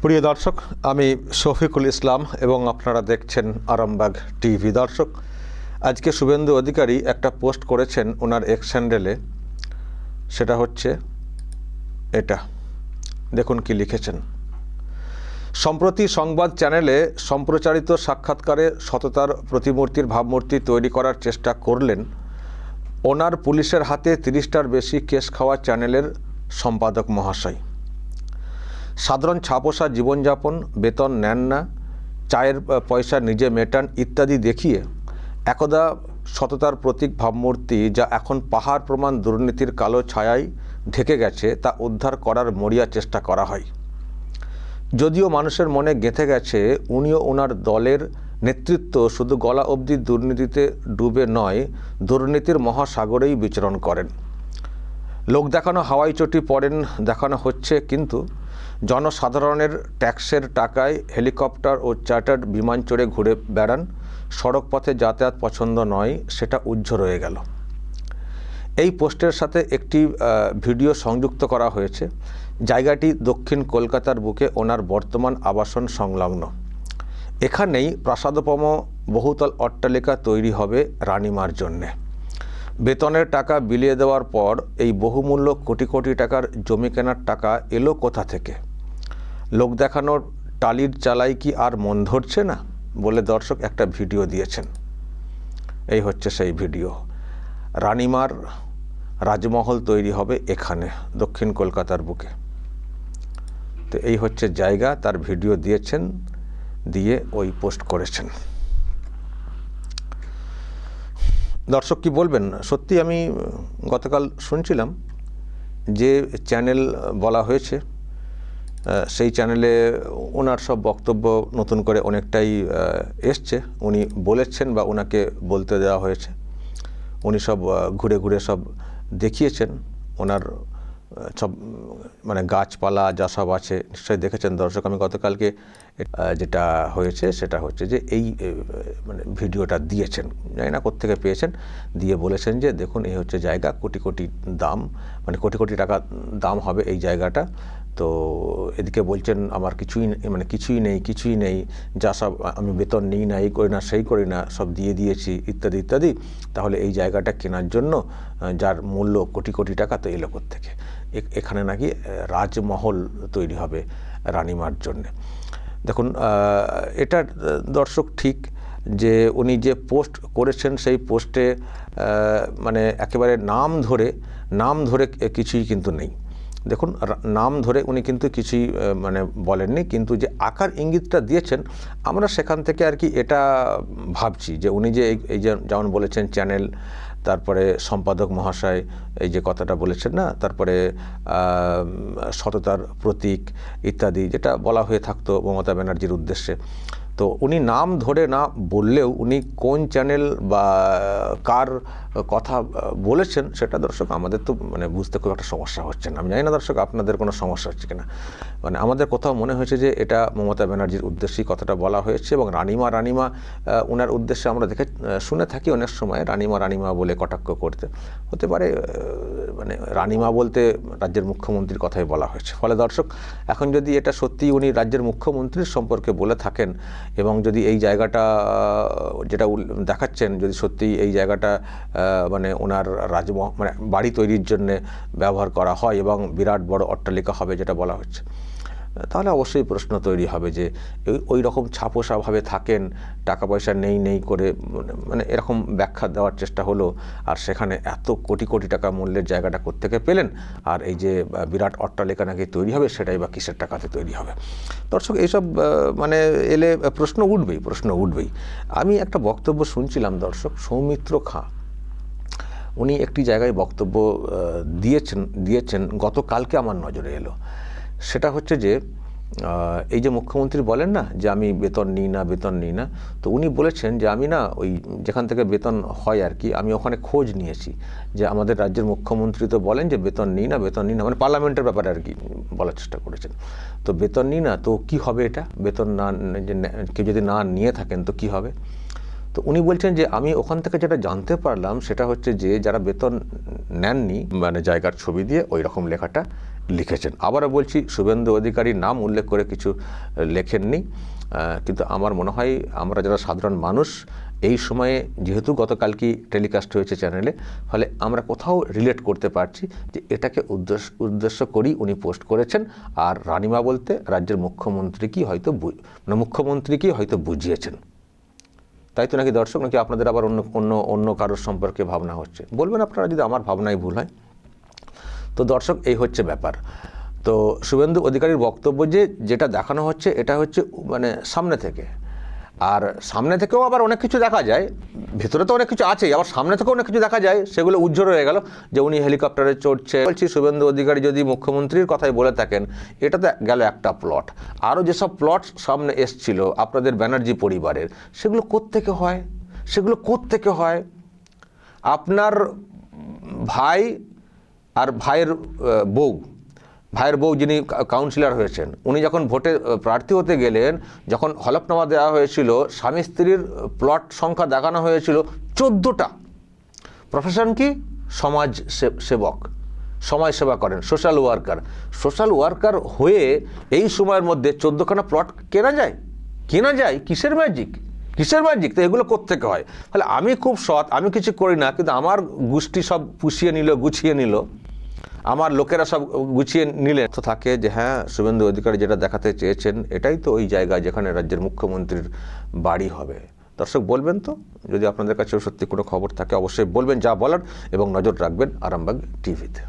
প্রিয় দর্শক, আমি শফিকুল ইসলাম এবং আপনারা দেখছেন আরামবাগ টিভি। দর্শক, আজকে শুভেন্দু অধিকারী একটা পোস্ট করেছেন ওনার এক্স হ্যান্ডেলে। সেটা হচ্ছে এটা, দেখুন কি লিখেছেন। সম্প্রতি সংবাদ চ্যানেলে সম্প্রচারিত সাক্ষাৎকারে সততার প্রতিমূর্তির ভাবমূর্তি তৈরি করার চেষ্টা করলেন ওনার পুলিশের হাতে 30টার বেশি কেস খাওয়া চ্যানেলের সম্পাদক মহাশয়। সাধারণ ছাপোষা জীবনযাপন, বেতন নেন না, চায়ের পয়সা নিজে মেটান ইত্যাদি দেখিয়ে একদা সততার প্রতীক ভাবমূর্তি, যা এখন পাহাড় প্রমাণ দুর্নীতির কালো ছায়ায় ঢেকে গেছে, তা উদ্ধার করার মরিয়া চেষ্টা করা হয়। যদিও মানুষের মনে গেঁথে গেছে উনিও ওনার দলের নেতৃত্ব শুধু গলা অবধি দুর্নীতিতে ডুবে নয়, দুর্নীতির মহাসাগরেই বিচরণ করেন। লোক দেখানো হাওয়াই চটি পড়েন দেখানো হচ্ছে, কিন্তু জনসাধারণের ট্যাক্সের টাকায় হেলিকপ্টার ও চার্টার্ড বিমান চড়ে ঘুরে বেড়ান। সড়ক পথে যাতায়াত পছন্দ নয়, সেটা উজ্জ্ব রয়ে গেল। এই পোস্টের সাথে একটি ভিডিও সংযুক্ত করা হয়েছে। জায়গাটি দক্ষিণ কলকাতার বুকে ওনার বর্তমান আবাসন সংলগ্ন। এখানেই প্রাসাদোপম বহুতল অট্টালিকা তৈরি হবে রানিমার জন্যে। বেতনের টাকা বিলিয়ে দেওয়ার পর এই বহুমূল্য কোটি কোটি টাকার জমি কেনার টাকা এলো কোথা থেকে? লোক দেখানোর টালির চালাই কি আর মন ধরছে না বলে দর্শক একটা ভিডিও দিয়েছেন। এই হচ্ছে সেই ভিডিও। রানিমার রাজমহল তৈরি হবে এখানে, দক্ষিণ কলকাতার বুকে। তো এই হচ্ছে জায়গা, তার ভিডিও দিয়েছেন, দিয়ে ওই পোস্ট করেছেন। দর্শক কি বলবেন? সত্যি আমি গতকাল শুনছিলাম যে চ্যানেল বলা হয়েছে, সেই চ্যানেলে ওনার সব বক্তব্য নতুন করে অনেকটাই এসছে। উনি বলেছেন বা ওনাকে বলতে দেওয়া হয়েছে। উনি সব ঘুরে ঘুরে সব দেখিয়েছেন ওনার সব, মানে গাছপালা যা সব আছে নিশ্চয়ই দেখেছেন দর্শক। আমি গতকালকে যেটা হয়েছে সেটা হচ্ছে যে এই মানে ভিডিওটা দিয়েছেন, জানি না কোত্থেকে পেয়েছেন, দিয়ে বলেছেন যে দেখুন এই হচ্ছে জায়গা, কোটি কোটি দাম, মানে কোটি কোটি টাকা দাম হবে এই জায়গাটা। তো এদিকে বলছেন আমার কিছুই নেই, যা সব আমি বেতন নিই না, এই করি না সেই করি না, সব দিয়ে দিয়েছি ইত্যাদি ইত্যাদি। তাহলে এই জায়গাটা কেনার জন্য যার মূল্য কোটি কোটি টাকা, তো এলো কোত্থেকে? এখানে নাকি রাজমহল তৈরি হবে রানিমার জন্যে। দেখুন, এটা দর্শক ঠিক যে উনি যে পোস্ট করেছেন সেই পোস্টে মানে একেবারে নাম ধরে কিছুই কিন্তু নেই। দেখুন, নাম ধরে উনি কিন্তু কিছুই মানে বলেননি, কিন্তু যে আকার ইঙ্গিতটা দিয়েছেন আমরা সেখান থেকে আর কি এটা ভাবছি যে উনি যে এই যে যেমন বলেছেন চ্যানেল, তারপরে সম্পাদক মহাশয় এই যে কথাটা বলেছেন না, তারপরে সততার প্রতীক ইত্যাদি যেটা বলা হয়ে থাকতো মমতা ব্যানার্জির উদ্দেশ্যে। তো উনি নাম ধরে না বললেও উনি কোন চ্যানেল বা কার কথা বলেছেন সেটা দর্শক আমাদের তো মানে বুঝতে খুব একটা সমস্যা হচ্ছে না। আমি জানি না দর্শক আপনাদের কোনো সমস্যা হচ্ছে কিনা। মানে আমাদের কোথাও মনে হয়েছে যে এটা মমতা ব্যানার্জির উদ্দেশ্যেই কথাটা বলা হয়েছে, এবং রানিমা ওনার উদ্দেশ্যে আমরা শুনে থাকি অনেক সময় রানিমা বলে কটাক্ষ করতে। হতে পারে মানে রানিমা বলতে রাজ্যের মুখ্যমন্ত্রীর কথাই বলা হয়েছে। ফলে দর্শক, এখন যদি এটা সত্যিই উনি রাজ্যের মুখ্যমন্ত্রীর সম্পর্কে বলে থাকেন, এবং যদি এই জায়গাটা যেটা দেখাচ্ছেন যদি সত্যিই এই জায়গাটা মানে ওনার মানে বাড়ি তৈরির জন্যে ব্যবহার করা হয় এবং বিরাট বড় অট্টালিকা হবে যেটা বলা হচ্ছে, তাহলে অবশ্যই প্রশ্ন তৈরি হবে যে ওই রকম ছাপোষাভাবে থাকেন, টাকা পয়সা নেই করে, মানে এরকম ব্যাখ্যা দেওয়ার চেষ্টা হলো। আর সেখানে এত কোটি কোটি টাকা মূল্যের জায়গাটা কোত্থেকে পেলেন? আর এই যে বিরাট অট্টালিকা নাকি তৈরি হবে, সেটাই বা কিসের টাকাতে তৈরি হবে? দর্শক, এইসব মানে এলে প্রশ্ন উঠবেই। আমি একটা বক্তব্য শুনছিলাম দর্শক, সৌমিত্র খাঁ উনি একটি জায়গায় বক্তব্য দিয়েছেন গতকালকে আমার নজরে এলো। সেটা হচ্ছে যে এই যে মুখ্যমন্ত্রী বলেন না যে আমি বেতন নিই না, তো উনি বলেছেন যে আমি না ওই যেখান থেকে বেতন হয় আর কি, আমি ওখানে খোঁজ নিয়েছি যে আমাদের রাজ্যের মুখ্যমন্ত্রী তো বলেন যে বেতন নিই না, মানে পার্লামেন্টের ব্যাপারে আর কি বলার চেষ্টা করেছেন। তো বেতন নিই না, তো কি হবে এটা? বেতন না কেউ যদি না নিয়ে থাকেন তো কি হবে? তো উনি বলছেন যে আমি ওখান থেকে যেটা জানতে পারলাম সেটা হচ্ছে যে যারা বেতন নেননি, মানে জায়গার ছবি দিয়ে ওই রকম লেখাটা লিখেছেন। আবারও বলছি, শুভেন্দু অধিকারীর নাম উল্লেখ করে কিছু লেখেননি, কিন্তু আমার মনে হয় আমরা যারা সাধারণ মানুষ এই সময়ে, যেহেতু গতকালকে টেলিকাস্ট হয়েছে চ্যানেলে, ফলে আমরা কোথাও রিলেট করতে পারছি যে এটাকে উদ্দেশ্য করেই উনি পোস্ট করেছেন। আর রানিমা বলতে রাজ্যের মুখ্যমন্ত্রীকেই হয়তো বুঝিয়েছেন, তাই তো নাকি দর্শক? নাকি আপনাদের আবার অন্য কারোর সম্পর্কে ভাবনা হচ্ছে? বলবেন আপনারা যদি আমার ভাবনাই ভুল হয়। তো দর্শক, এই হচ্ছে ব্যাপার। তো শুভেন্দু অধিকারীর বক্তব্য যেটা দেখানো হচ্ছে, এটা হচ্ছে মানে সামনে থেকে, আর সামনে থেকেও আবার অনেক কিছু দেখা যায়, ভেতরে তো অনেক কিছু আছেই, আবার সামনে থেকেও অনেক কিছু দেখা যায়, সেগুলো উজ্জ্বল হয়ে গেল যে উনি হেলিকপ্টারে চড়ছে। বলছি, শুভেন্দু অধিকারী যদি মুখ্যমন্ত্রীর কথাই বলে থাকেন, এটাতে গেল একটা প্লট। আরও যেসব প্লট সামনে এসছিল আপনাদের ব্যানার্জি পরিবারের, সেগুলো কোত্থেকে হয়? আপনার ভাই আর ভাইয়ের বউ যিনি কাউন্সিলর হয়েছেন, উনি যখন ভোটে প্রার্থী হতে গেলেন, যখন হলফনামা দেওয়া হয়েছিল, স্বামী স্ত্রীর প্লট সংখ্যা দেখানো হয়েছিল 14টা। প্রফেশন কি? সমাজ সেবক, সমাজ সেবা করেন, সোশ্যাল ওয়ার্কার হয়ে এই সময়ের মধ্যে 14খানা প্লট কেনা যায়? কিসের ম্যাজিক? তো এগুলো কোত্থেকে হয়? তাহলে আমি খুব সৎ, আমি কিছু করি না, কিন্তু আমার গোষ্ঠী সব গুছিয়ে নিল, আমার লোকেরা সব গুছিয়ে নিলেন। তো থাকে যে হ্যাঁ, শুভেন্দু অধিকারী যেটা দেখাতে চেয়েছেন, এটাই তো ওই জায়গা যেখানে রাজ্যের মুখ্যমন্ত্রীর বাড়ি হবে। দর্শক, বলবেন তো? যদি আপনাদের কাছে সত্যি কোনো খবর থাকে অবশ্যই বলবেন যা বলার, এবং নজর রাখবেন আরামবাগ টিভিতে।